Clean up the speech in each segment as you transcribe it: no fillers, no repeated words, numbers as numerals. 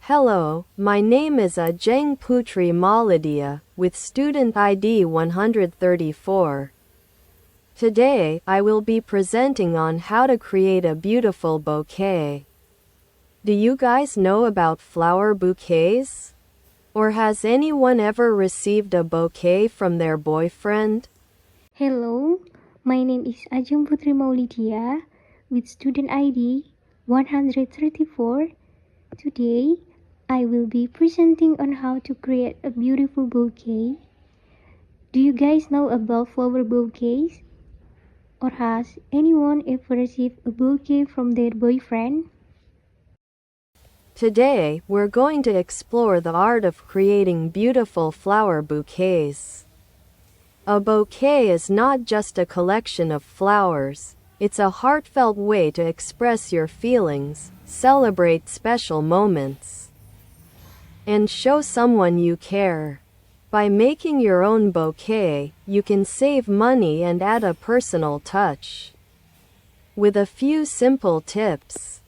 Hello, my name is Ajeng Putri Maladia, with student ID 134. Today, I will be presenting on how to create a beautiful bouquet. Do you guys know about flower bouquets? Or has anyone ever received a bouquet from their boyfriend? Hello, my name is Ajeng Putri Maulidia with student ID 134. Today, I will be presenting on how to create a beautiful bouquet. Do you guys know about flower bouquets? Or has anyone ever received a bouquet from their boyfriend? Today, we're going to explore the art of creating beautiful flower bouquets. A bouquet is not just a collection of flowers, it's a heartfelt way to express your feelings, celebrate special moments, and show someone you care. By making your own bouquet, you can save money and add a personal touch. With a few simple tips,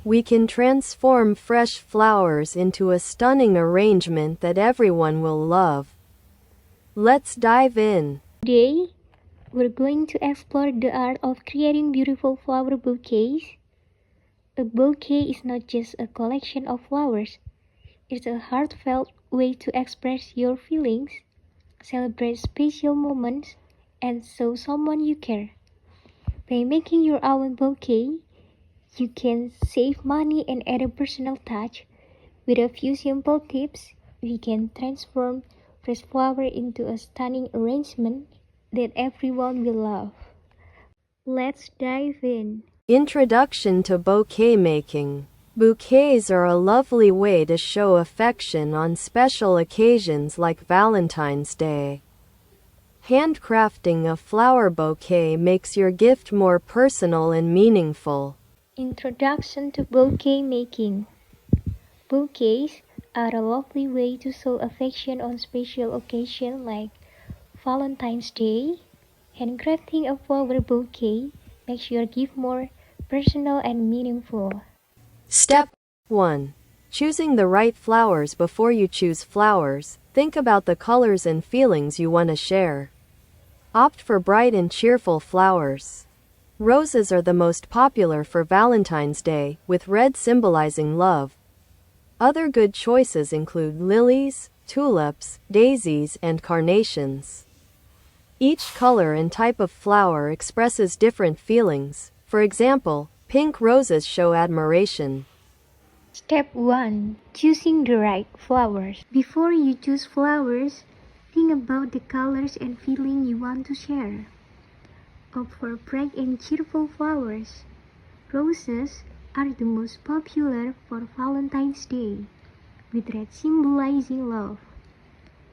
we can transform fresh flowers into a stunning arrangement that everyone will love. Let's dive in. Today, we're going to explore the art of creating beautiful flower bouquets. A bouquet is not just a collection of flowers. It's a heartfelt way to express your feelings, celebrate special moments, and show someone you care. By making your own bouquet, you can save money and add a personal touch. With a few simple tips, we can transform fresh flower into a stunning arrangement that everyone will love. Let's dive in. Introduction to bouquet making. Bouquets are a lovely way to show affection on special occasions like Valentine's Day. Handcrafting a flower bouquet makes your gift more personal and meaningful. Introduction to bouquet making. Bouquets are a lovely way to show affection on special occasions like Valentine's Day. Handcrafting a flower bouquet makes your gift more personal and meaningful. Step 1. Choosing the right flowers. Before you choose flowers, think about the colors and feelings you want to share. Opt for bright and cheerful flowers. Roses are the most popular for Valentine's Day, with red symbolizing love. Other good choices include lilies, tulips, daisies, and carnations. Each color and type of flower expresses different feelings. For example, pink roses show admiration. Step 1. Choosing the right flowers. Before you choose flowers, think about the colors and feeling you want to share. Opt for bright and cheerful flowers. Roses are the most popular for Valentine's Day, with red symbolizing love.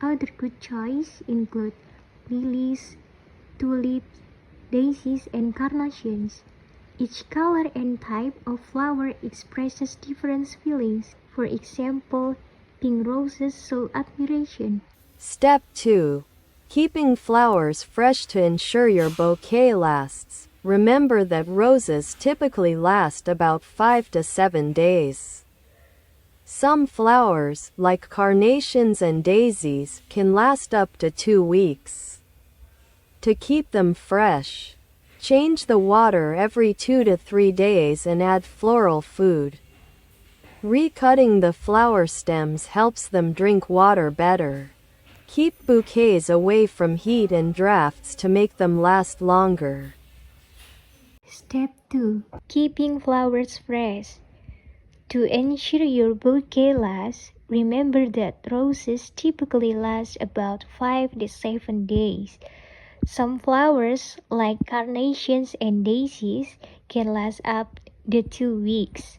Other good choices include lilies, tulips, daisies, and carnations. Each color and type of flower expresses different feelings. For example, pink roses show admiration. Step 2. Keeping flowers fresh to ensure your bouquet lasts. Remember that roses typically last about 5 to 7 days. Some flowers, like carnations and daisies, can last up to 2 weeks. To keep them fresh, change the water every 2 to 3 days and add floral food. Recutting the flower stems helps them drink water better. Keep bouquets away from heat and drafts to make them last longer. Step 2. Keeping flowers fresh. To ensure your bouquet lasts, remember that roses typically last about 5 to 7 days. Some flowers, like carnations and daisies, can last up to 2 weeks.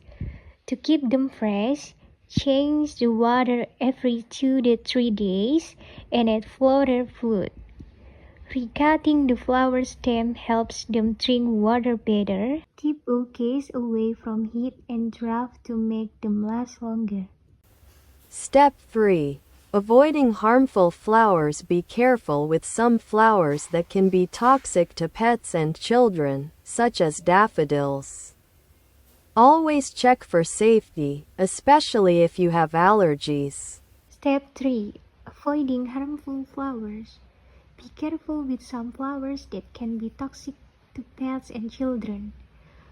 To keep them fresh, change the water every 2 to 3 days and add floral food. Recutting the flower stem helps them drink water better. Keep bouquets away from heat and draft to make them last longer. Step 3. Avoiding harmful flowers. Be careful with some flowers that can be toxic to pets and children, such as daffodils. Always check for safety, especially if you have allergies. Step 3. Avoiding harmful flowers. Be careful with some flowers that can be toxic to pets and children,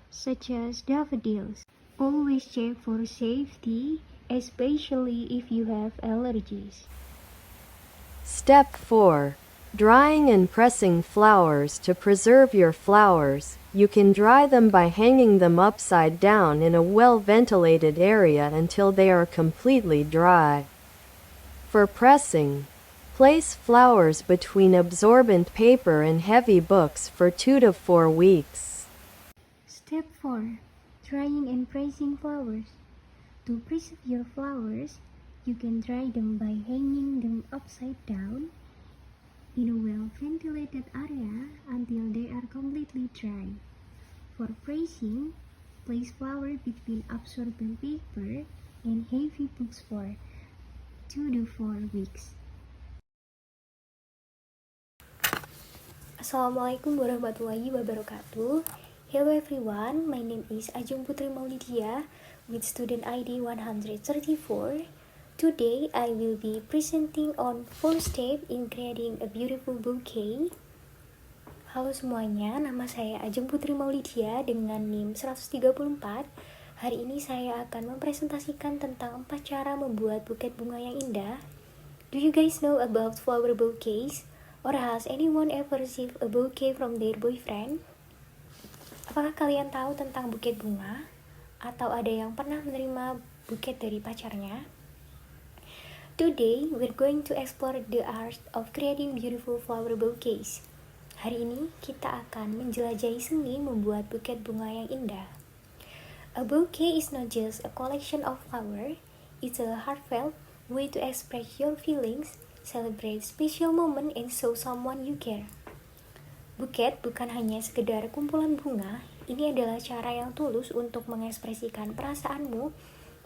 such as daffodils. Always check for safety, especially if you have allergies. Step 4. Drying and pressing flowers. To preserve your flowers, you can dry them by hanging them upside down in a well-ventilated area until they are completely dry. For pressing, place flowers between absorbent paper and heavy books for 2 to 4 weeks. Step 4. Drying and pressing flowers. To preserve your flowers, you can dry them by hanging them upside down in a well-ventilated area until they are completely dry. For pressing, place flower between absorbent paper and heavy books for 2 to 4 weeks. Assalamualaikum warahmatullahi wabarakatuh. Hello everyone, my name is Ajeng Putri Maulidia with student ID 134. Today I will be presenting on 4 steps in creating a beautiful bouquet. Halo semuanya, nama saya Ajeng Putri Maulidia dengan NIM 134. Hari ini saya akan mempresentasikan tentang 4 cara membuat buket bunga yang indah. Do you guys know about flower bouquets? Or has anyone ever received a bouquet from their boyfriend? Apakah kalian tahu tentang buket bunga? Atau ada yang pernah menerima buket dari pacarnya? Today, we're going to explore the art of creating beautiful flower bouquets. Hari ini, kita akan menjelajahi seni membuat buket bunga yang indah. A bouquet is not just a collection of flowers, it's a heartfelt way to express your feelings, celebrate special moment, and show someone you care. Buket bukan hanya sekedar kumpulan bunga, ini adalah cara yang tulus untuk mengekspresikan perasaanmu,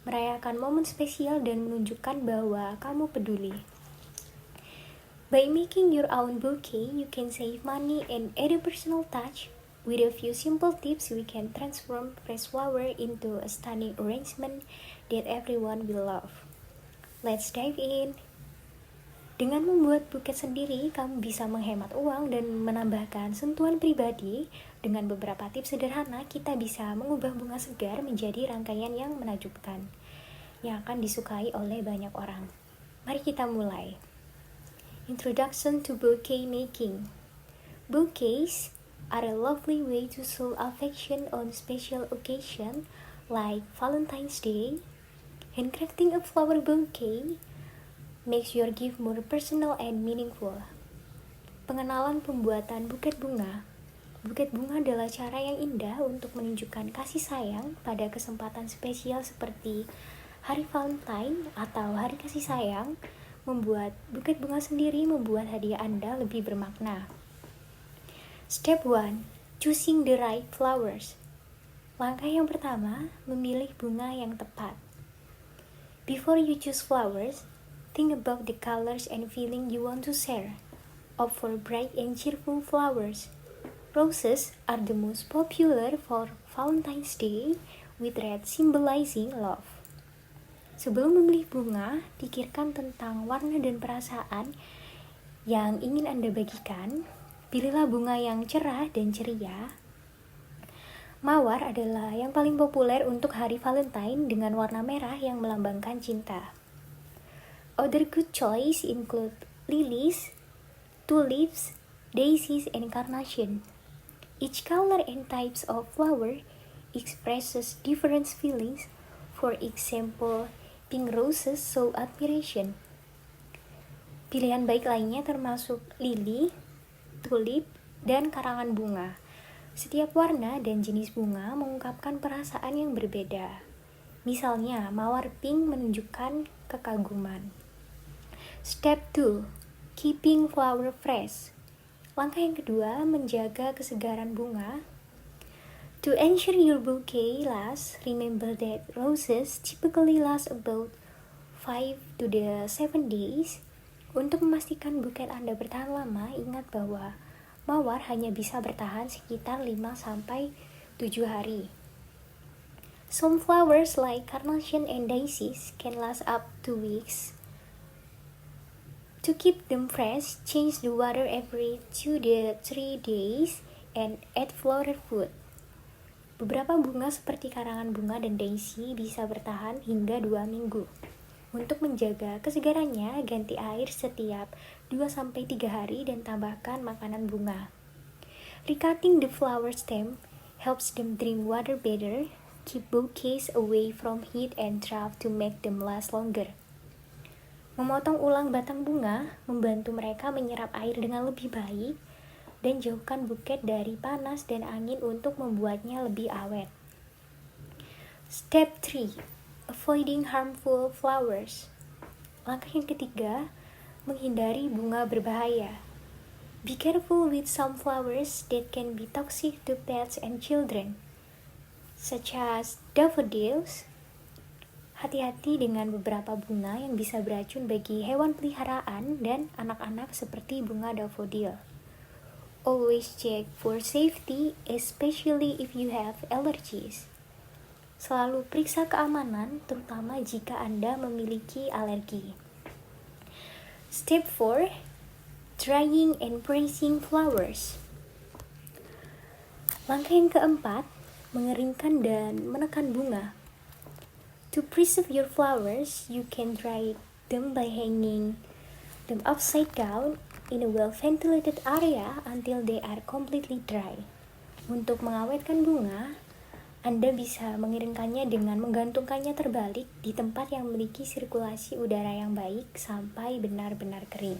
merayakan momen spesial dan menunjukkan bahwa kamu peduli. By making your own bouquet, you can save money and add a personal touch. With a few simple tips, we can transform fresh flower into a stunning arrangement that everyone will love. Let's dive in. Dengan membuat buket sendiri, kamu bisa menghemat uang dan menambahkan sentuhan pribadi. Dengan beberapa tips sederhana, kita bisa mengubah bunga segar menjadi rangkaian yang menakjubkan, yang akan disukai oleh banyak orang. Mari kita mulai. Introduction to bouquet making. Bouquets are a lovely way to show affection on special occasion like Valentine's Day. Handcrafting a flower bouquet makes your gift more personal and meaningful. Pengenalan pembuatan buket bunga. Buket bunga adalah cara yang indah untuk menunjukkan kasih sayang pada kesempatan spesial seperti Hari Valentine atau Hari Kasih Sayang. Membuat buket bunga sendiri membuat hadiah Anda lebih bermakna. Step 1. Choosing the right flowers. Langkah yang pertama, memilih bunga yang tepat. Before you choose flowers, think about the colors and feeling you want to share. Opt for bright and cheerful flowers. Roses are the most popular for Valentine's Day, with red symbolizing love. Sebelum memilih bunga, pikirkan tentang warna dan perasaan yang ingin Anda bagikan. Pilihlah bunga yang cerah dan ceria. Mawar adalah yang paling populer untuk hari Valentine dengan warna merah yang melambangkan cinta. Other good choice include lilies, tulips, daisies, and carnation. Each color and types of flower expresses different feelings. For example, pink roses show admiration. Pilihan baik lainnya termasuk lili, tulip, dan karangan bunga. Setiap warna dan jenis bunga mengungkapkan perasaan yang berbeda. Misalnya, mawar pink menunjukkan kekaguman. Step 2. Keeping flower fresh. Langkah yang kedua, menjaga kesegaran bunga. To ensure your bouquet lasts, remember that roses typically last about 5 to 7 days. Untuk memastikan buket Anda bertahan lama, ingat bahwa mawar hanya bisa bertahan sekitar 5-7 hari. Some flowers like carnation and daisies can last up to weeks. To keep them fresh, change the water every 2 to 3 days and add flower food. Beberapa bunga seperti karangan bunga dan daisy bisa bertahan hingga 2 minggu. Untuk menjaga kesegarannya, ganti air setiap 2-3 hari dan tambahkan makanan bunga. Recutting the flower stem helps them drink water better. Keep bouquets away from heat and drought to make them last longer. Memotong ulang batang bunga membantu mereka menyerap air dengan lebih baik dan jauhkan buket dari panas dan angin untuk membuatnya lebih awet. Step 3. Avoiding harmful flowers. Langkah yang ketiga, menghindari bunga berbahaya. Be careful with some flowers that can be toxic to pets and children, such as daffodils. Hati-hati dengan beberapa bunga yang bisa beracun bagi hewan peliharaan dan anak-anak seperti bunga daffodil. Always check for safety, especially if you have allergies. Selalu periksa keamanan, terutama jika Anda memiliki alergi. Step 4. Drying and pressing flowers. Langkah yang keempat, mengeringkan dan menekan bunga. To preserve your flowers, you can dry them by hanging them upside down in a well-ventilated area until they are completely dry. Untuk mengawetkan bunga, Anda bisa mengeringkannya dengan menggantungkannya terbalik di tempat yang memiliki sirkulasi udara yang baik sampai benar-benar kering.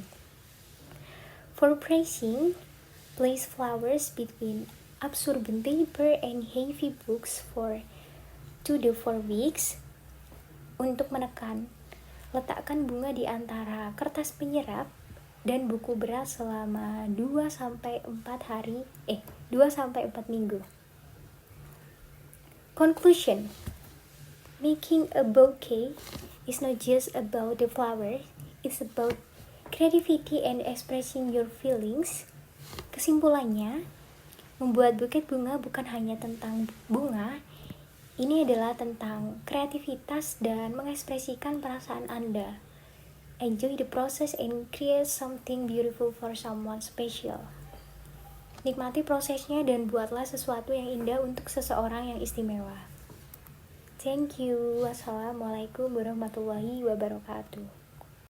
For pressing, place flowers between absorbent paper and heavy books for 2 to 4 weeks. Untuk menekan, letakkan bunga di antara kertas penyerap dan buku berat selama 2-4 minggu. Conclusion. Making a bouquet is not just about the flower, it's about creativity and expressing your feelings. Kesimpulannya, membuat buket bunga bukan hanya tentang bunga, ini adalah tentang kreativitas dan mengekspresikan perasaan Anda. Enjoy the process and create something beautiful for someone special. Nikmati prosesnya dan buatlah sesuatu yang indah untuk seseorang yang istimewa. Thank you. Wassalamualaikum warahmatullahi wabarakatuh.